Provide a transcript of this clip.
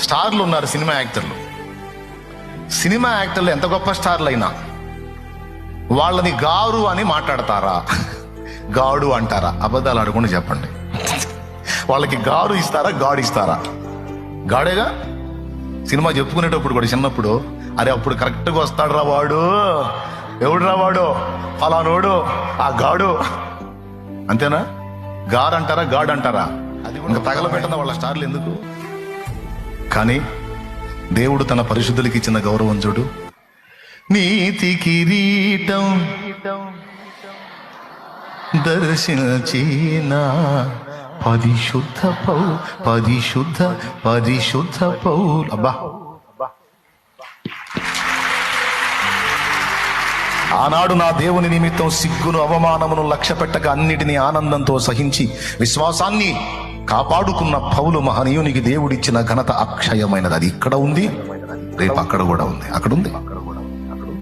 స్టార్లు ఉన్నారు, సినిమా యాక్టర్లు. సినిమా యాక్టర్లు ఎంత గొప్ప స్టార్లు అయినా వాళ్ళని గారు అని మాట్లాడతారా, గాడు అంటారా? అబద్ధాలు ఆడకుండా చెప్పండి. వాళ్ళకి గారు ఇస్తారా, గాడు ఇస్తారా? గాడేగా. సినిమా చెప్పుకునేటప్పుడు కూడా చిన్నప్పుడు, అరే అప్పుడు కరెక్ట్గా వస్తాడు రా వాడు, ఎవడు రా వాడు, ఫలానోడు, ఆ గాడు, అంతేనా? గారు అంటారా, గాడు అంటారా? అది ఇంకా తగలబెట్టదా వాళ్ళ స్టార్లు ఎందుకు? కానీ దేవుడు తన పరిశుద్ధులకి ఇచ్చిన గౌరవం చూడు. నీతి కిరీటం దర్శించిన పరిశుద్ధ పౌలు. అబ్బా, ఆనాడు నా దేవుని నిమిత్తం సిగ్గును అవమానమును లక్ష్య పెట్టక అన్నిటినీ ఆనందంతో సహించి విశ్వాసాన్ని కాపాడుకున్న పౌలు మహనీయునికి దేవుడిచ్చిన ఘనత అక్షయమైనది. అది ఇక్కడ ఉంది, రేపు అక్కడ కూడా ఉంది. అక్కడ ఉంది.